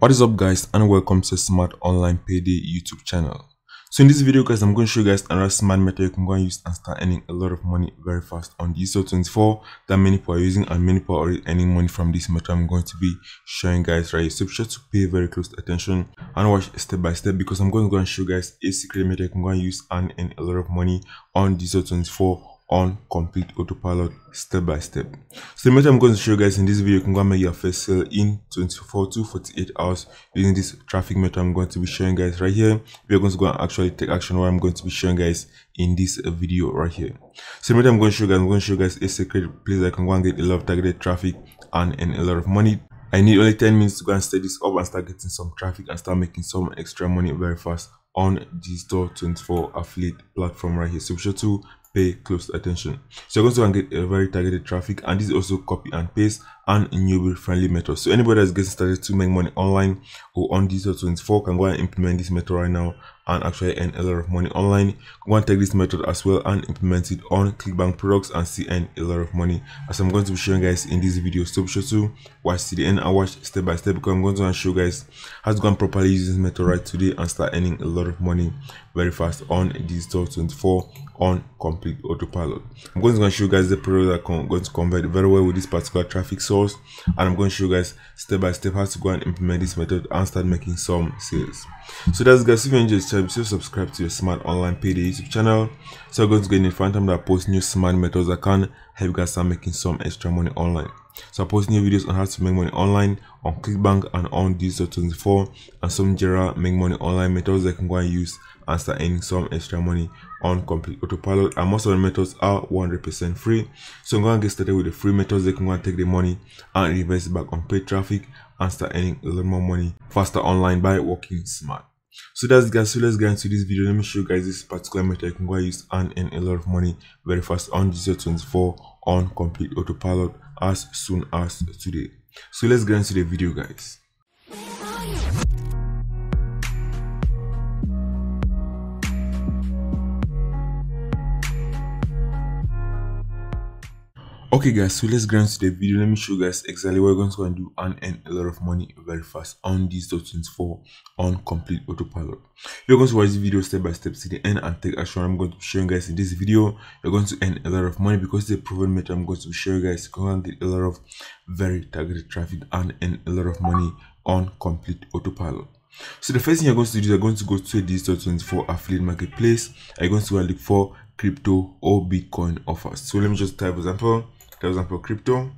What is up, guys, and welcome to Smart Online Payday YouTube channel. So in this video, guys, I'm going to show you guys another smart method you can go and use and start earning a lot of money very fast on Digistore24 that many people are using, and many people are already earning money from this method. I'm going to be showing guys right here, so be sure to pay very close attention and watch step by step, because I'm going to go and show you guys a secret method you can go and use and earn a lot of money on Digistore24 on complete autopilot, step by step. So the method I'm going to show you guys in this video, you can go and make your first sale in 24 to 48 hours using this traffic method I'm going to be showing guys right here. We're going to go and actually take action what I'm going to be showing guys in this video right here. So the method I'm going to show you guys, I'm going to show you guys a secret place I can go and get a lot of targeted traffic and earn a lot of money. I need only 10 minutes to go and set this up and start getting some traffic and start making some extra money very fast on Digistore24 affiliate platform right here. So be sure to pay close attention. So you're going to get a very targeted traffic, and this is also copy and paste and newbie friendly method. So anybody that's getting started to make money online or on Digistore24 can go and implement this method right now and actually earn a lot of money online. Go and take this method as well and implement it on ClickBank products and see earn a lot of money, as I'm going to be showing guys in this video. So be sure to watch to the end and watch step by step, because I'm going to show you guys how to go and properly use this method right today and start earning a lot of money very fast on Digistore24 on complete autopilot. I'm going to show you guys the product that going to convert very well with this particular traffic source, and I'm going to show you guys step by step how to go and implement this method and start making some sales. So that's guys, if you enjoyed this channel, be sure to subscribe to your Smart Online Payday YouTube channel, so you're going to get notified time that I post new smart methods that can help you guys start making some extra money online. So I post new videos on how to make money online on ClickBank and on Digistore24, and some general make money online methods that you can go and use and start earning some extra money on complete autopilot. And most of the methods are 100% free, so I'm going to get started with the free methods. They can go and take the money and invest it back on paid traffic and start earning a lot more money faster online by working smart. So that's guys, so let's get into this video. Let me show you guys this particular method you can go and use and earn a lot of money very fast on Digistore24 on complete autopilot as soon as today. So let's get into the video guys. Okay guys, so let's get into the video. Let me show you guys exactly what we're going to go and do and earn a lot of money very fast on Digistore24 on complete autopilot. You're going to watch the video step by step to the end and take action. I'm going to be showing guys in this video. You're going to earn a lot of money because it's a proven method. I'm going to be showing you guys you can get a lot of very targeted traffic and earn a lot of money on complete autopilot. So the first thing you're going to do is you're going to go to a Digistore24 affiliate marketplace. You're going to go and look for crypto or Bitcoin offers. So let me just type crypto.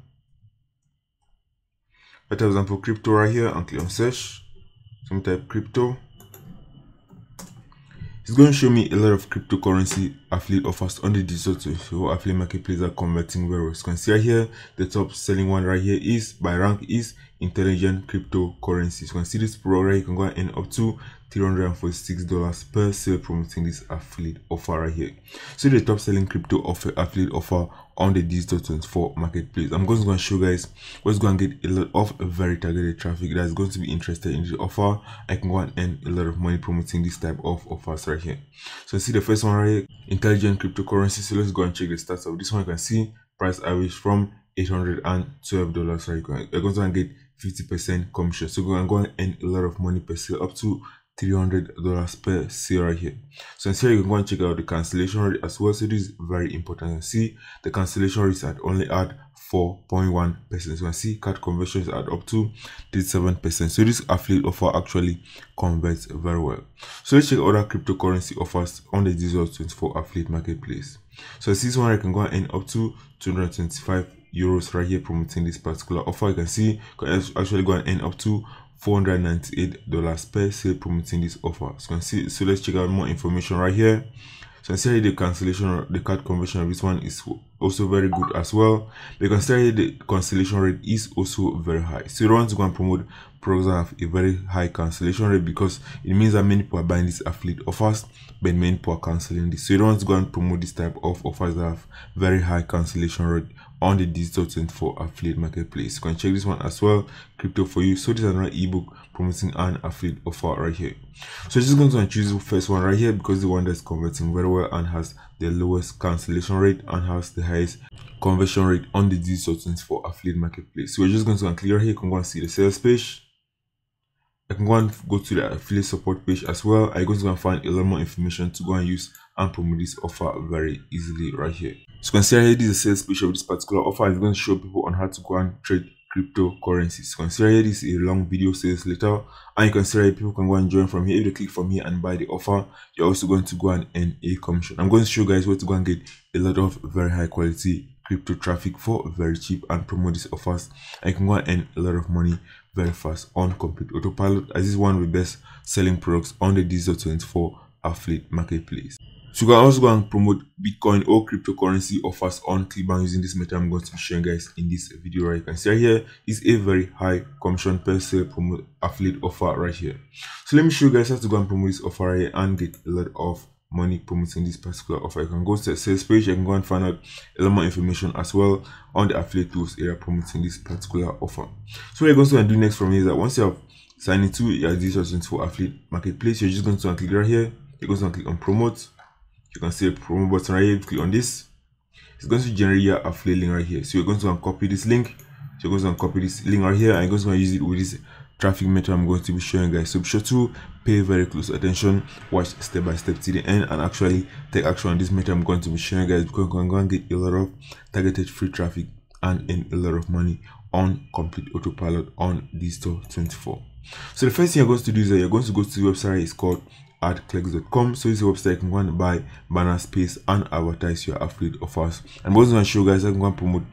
I type example crypto right here and click on search. So I'm type crypto. It's going to show me a lot of cryptocurrency affiliate offers on the Digistore24 affiliate marketplace are converting very well. So you can see right here, the top selling one right here is by rank is intelligent cryptocurrency. So you can see this program right, you can go and earn up to $346 per sale promoting this affiliate offer right here. So the top selling crypto affiliate offer on the Digistore24 marketplace. I'm going to go and show you guys what's going to get a lot of very targeted traffic that's going to be interested in the offer. I can go and earn a lot of money promoting this type of offers right here. So see the first one right here, intelligent cryptocurrency. So let's go and check the stats of this one. You can see price average from $812 right. You're going to get 50% commission, so we're going to earn a lot of money per sale up to $300 per sale right here. So here you can go and check out the cancellation rate as well. So this is very important. See the cancellation rate is at only at 4.1%. So you can see card conversions at up to 37%. So this affiliate offer actually converts very well. So let's check other cryptocurrency offers on the Digistore24 affiliate marketplace. So this one I can go and earn up to 225 euros right here promoting this particular offer. You can see you can actually go and earn up to $498 per sale promoting this offer. So you can see, so let's check out more information right here. So you see the cancellation, the card conversion of this one is also very good as well. You can see the cancellation rate is also very high. So you don't want to go and promote products that have a very high cancellation rate, because it means that many people are buying these affiliate offers but many people are canceling this. So you don't want to go and promote this type of offers that have very high cancellation rate on the Digistore24 affiliate marketplace. You can check this one as well, crypto for you. So this is another ebook promoting an affiliate offer right here. So just going to choose the first one right here, because the one that's converting very well and has the lowest cancellation rate and has the highest conversion rate on the Digistore24 affiliate marketplace. So we're just going to click right here. You can go and see the sales page. I can go and go to the affiliate support page as well. I'm going to go and find a lot more information to go and use and promote this offer very easily right here. So you can see here, this is a sales page of this particular offer. It's going to show people on how to go and trade cryptocurrencies. You can see here, this is a long video sales letter, and you can see here people can go and join from here. If they click from here and buy the offer, you're also going to go and earn a commission. I'm going to show you guys where to go and get a lot of very high quality crypto traffic for very cheap and promote these offers, and you can go and earn a lot of money very fast on complete autopilot, as this is one of the best selling products on the Digistore24 affiliate marketplace. So you can also go and promote Bitcoin or cryptocurrency offers on Clickbank using this method I'm going to be showing guys in this video. Right, you can see right here is a very high commission per sale promote affiliate offer right here. So let me show you guys how to go and promote this offer right here and get a lot of money promoting this particular offer. You can go to the sales page, you can go and find out a lot more information as well on the affiliate tools area promoting this particular offer. So what you're going to do next from here is that once you have signed into your Digistore24 affiliate marketplace, you're just going to click right here. You're going to click on promote. You can see a promo button right here. Click on this. It's going to generate your affiliate link right here. So you're going to copy this link. So you're going to copy this link right here, and you're going to use it with this traffic method I'm going to be showing guys. So be sure to pay very close attention, watch step by step to the end, and actually take action on this method I'm going to be showing guys, because you can go and get a lot of targeted free traffic and earn a lot of money on complete autopilot on Digistore24. So the first thing you're going to do is that you're going to go to the website. It's called adclicks.com. So it's a website you can go and buy banner space and advertise your affiliate offers. I'm also going to show you guys how you can go and promote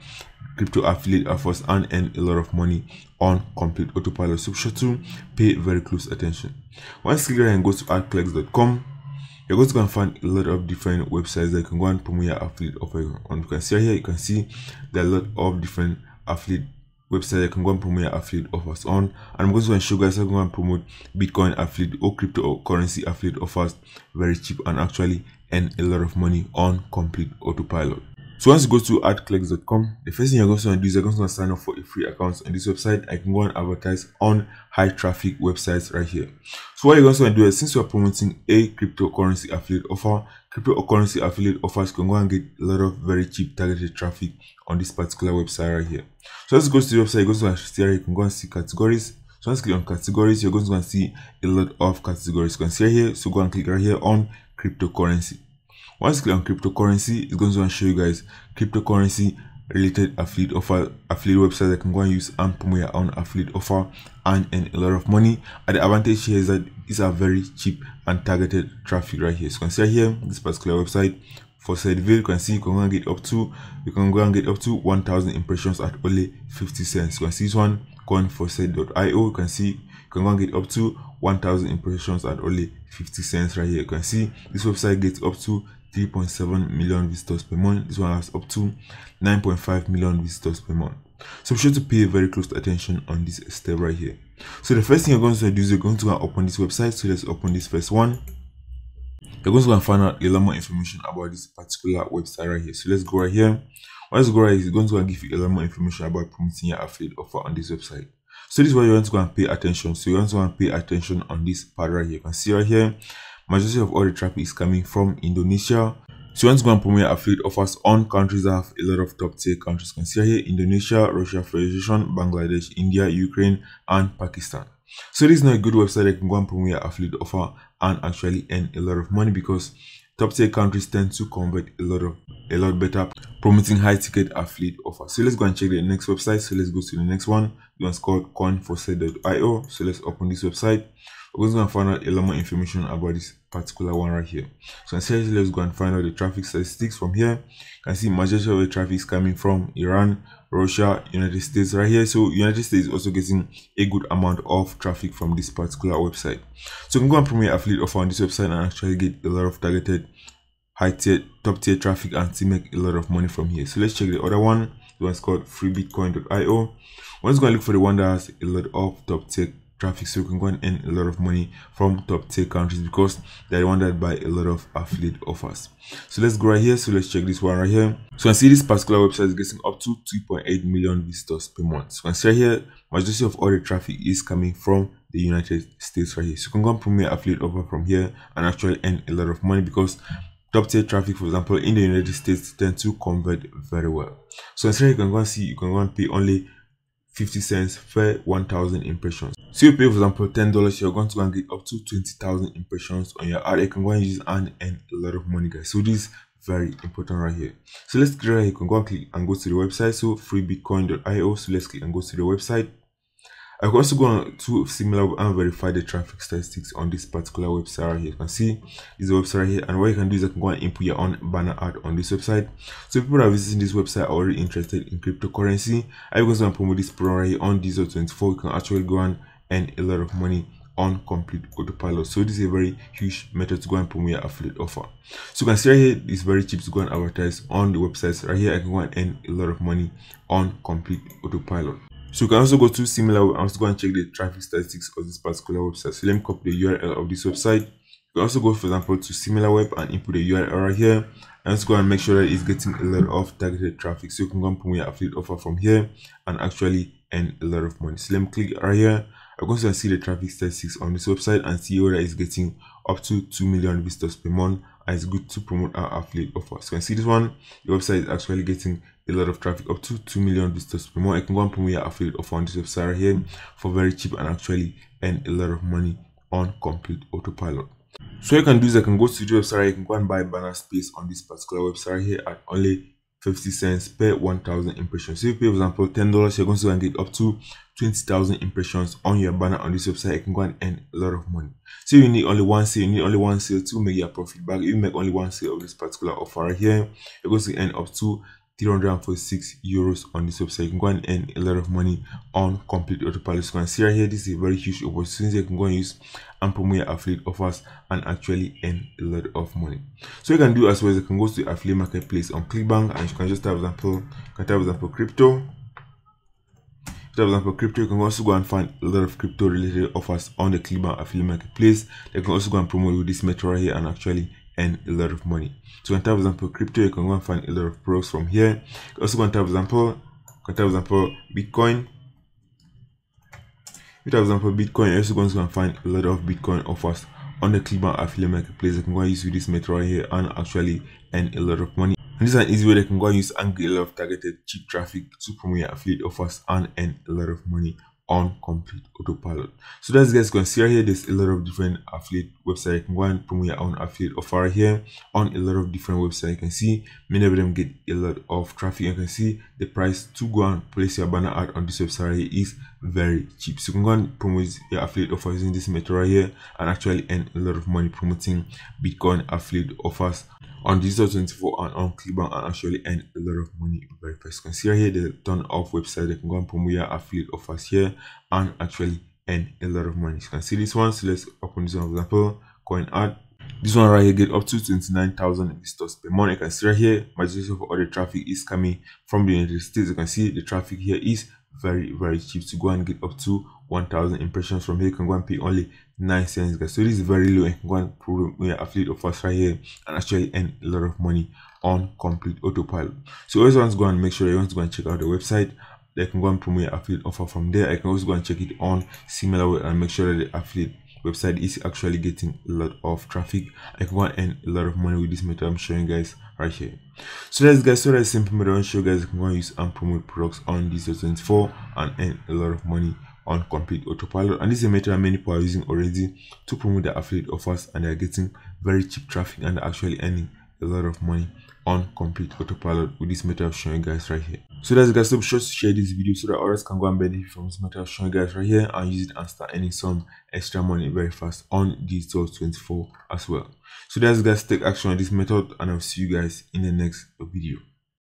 crypto affiliate offers and earn a lot of money on complete autopilot. So be sure to pay very close attention. Once you click here and go to adclicks.com, you're going to go and find a lot of different websites that you can go and promote your affiliate offer on. You can see here, you can see there are a lot of different affiliate website you can go and promote your affiliate offers on, and I'm going to show you guys how to go and promote Bitcoin affiliate or cryptocurrency affiliate offers very cheap and actually earn a lot of money on complete autopilot. So once you go to adclicks.com, the first thing you're going to do is you're going to sign up for a free account on this website. I can go and advertise on high traffic websites right here. So what you're going to do is, since you're promoting a cryptocurrency affiliate offer, cryptocurrency affiliate offers can go and get a lot of very cheap targeted traffic on this particular website right here. So let's go to the website. You go to here, you can go and see categories. So once you click on categories, you're going to go and see a lot of categories. You can see here, so go and click right here on cryptocurrency. Once you click on cryptocurrency, it's going to show you guys cryptocurrency related affiliate websites that can go and use and promote your own affiliate offer and earn a lot of money. And the advantage here is that these are very cheap and targeted traffic right here. So you can see here this particular website for said video, you can see you can go and get up to 1,000 impressions at only 50 cents. You can see this one coinforsaid.io. You can see you can go and get up to 1,000 impressions at only 50 cents right here. You can see this website gets up to 3.7 million visitors per month. This one has up to 9.5 million visitors per month. So be sure to pay very close attention on this step right here. So the first thing you're going to do is you're going to go and open this website. So let's open this first one. You're going to go and find out a lot more information about this particular website right here. So let's go right here. Once you go right here, it's going to go and give you a lot more information about promoting your affiliate offer on this website. So this is where you want to go and pay attention. So you want to go and pay attention on this part right here. You can see right here, majority of all the traffic is coming from Indonesia. So you want to go and promote your affiliate offers on countries that have a lot of top tier countries. You can see here Indonesia, Russia Federation, Bangladesh, India, Ukraine, and Pakistan. So this is not a good website that can go and promote your affiliate offer and actually earn a lot of money, because top tier countries tend to convert a lot better promoting high ticket affiliate offers. So let's go and check the next website. So let's go to the next one. This one's called coinforsaid.io. So let's open this website. We're going to find out a lot more information about this particular one right here. So essentially, let's go and find out the traffic statistics from here. You can see majority of the traffic is coming from Iran, Russia, United States right here. So United States is also getting a good amount of traffic from this particular website. So you can go and promote affiliate offer on this website and actually get a lot of targeted top tier traffic and to make a lot of money from here. So let's check the other one. The one's called freebitcoin.io. We're just going to look for the one that has a lot of top tier traffic, so you can go and earn a lot of money from top tier countries, because they're the one that buy a lot of affiliate offers. So let's go right here. So let's check this one right here. So I see this particular website is getting up to 2.8 million visitors per month. So I see here majority of all the traffic is coming from the United States right here. So you can go and promote affiliate offer from here and actually earn a lot of money, because top tier traffic, for example, in the United States tend to convert very well. So instead you can go and see, you can go and pay only 50 cents per 1,000 impressions. So you pay, for example, $10, you're going to go and get up to 20,000 impressions on your ad. You can go and use it and earn a lot of money, guys. So this is very important right here. So let's click right here. You can go and click and go to the website. So freebitcoin.io. So let's click and go to the website. I can also go on to similar and verify the traffic statistics on this particular website right here. You can see this website right here, and what you can do is you can go and input your own banner ad on this website. So people that are visiting this website are already interested in cryptocurrency. I was going to promote this program right here on Digistore24. You can actually go and earn a lot of money on complete autopilot. So this is a very huge method to go and promote your affiliate offer. So you can see right here, it's very cheap to go and advertise on the websites. Right here, I can go and earn a lot of money on complete autopilot. So you can also go to similar and also go and check the traffic statistics of this particular website. So let me copy the URL of this website. You can also go, for example, to similar web and input the URL right here, and also go and make sure that it's getting a lot of targeted traffic. So you can go and promote your affiliate offer from here and actually earn a lot of money. So let me click right here. I'm going to see the traffic statistics on this website and see whether it's getting up to 2 million visitors per month, and it's good to promote our affiliate offer. So you can see this one, the website is actually getting a lot of traffic, up to 2 million visitors per month. I can go and promote your affiliate offer on this website right here for very cheap and actually earn a lot of money on complete autopilot. So you can do is I can go to the website, you can go and buy banner space on this particular website right here at only 50 cents per 1,000 impressions. So if you pay, for example, $10, you're going to go and get up to 20,000 impressions on your banner on this website. You can go and earn a lot of money. So you need only one sale, to make your profit back. If you make only one sale of this particular offer right here, you're going to earn up to 346 euros on this website. You can go and earn a lot of money on complete autopilot. So you can see right here, this is a very huge opportunity. You can go and use and promote your affiliate offers and actually earn a lot of money. So you can do as well as you can go to the affiliate marketplace on Clickbank, and you can just type example, crypto. For example, crypto, you can also go and find a lot of crypto related offers on the Clickbank affiliate marketplace. You can also go and promote with this method right here and actually earn a lot of money. So you can type, for example, crypto, you can go and find a lot of products from here. You can also go and type, for example, Bitcoin. If you type, for example, Bitcoin, you're also going to go and find a lot of Bitcoin offers on the Clickbank affiliate marketplace. You can go and use with this method right here and actually earn a lot of money. And this is an easy way they can go and use and get a lot of targeted cheap traffic to promote your affiliate offers and earn a lot of money on complete autopilot. So that's, guys, you can see right here, there's a lot of different affiliate websites. You can go and promote your own affiliate offer right here on a lot of different websites. You can see many of them get a lot of traffic. You can see the price to go and place your banner ad on this website right here is very cheap. So you can go and promote your affiliate offer using this method right here and actually earn a lot of money promoting Bitcoin affiliate offers on Digistore24 and on Clickbank and actually earn a lot of money very fast. You can see right here the ton of website. You can go and promote your affiliate offers here and actually earn a lot of money. You can see this one. So let's open this one, for example, coin ad. This one right here get up to 29,000 visitors per month. You can see right here, majority of all the traffic is coming from the United States. You can see the traffic here is very cheap to go and get up to 1,000 impressions from here. You can go and pay only 9 cents, guys. So this is very low. You can go and promote your affiliate offers right here and actually earn a lot of money on complete autopilot. So you always want to go and make sure you want to go and check out the website. They can go and promote your affiliate offer from there. I can also go and check it on similar way and make sure that the affiliate website is actually getting a lot of traffic. I can go and earn a lot of money with this method I'm showing guys right here. So that's, guys, so that's simple method I'm showing you guys. You can go and use and promote products on Digistore24 and earn a lot of money on complete autopilot. And this is a method many people are using already to promote their affiliate offers, and they're getting very cheap traffic and they're actually earning a lot of money on complete autopilot with this method I'm showing you guys right here. So that's, guys, so be sure to share this video so that others can go and benefit from this method I'm showing you guys right here and use it and start earning some extra money very fast on Digistore24 as well. So that's, guys, take action on this method, and I'll see you guys in the next video.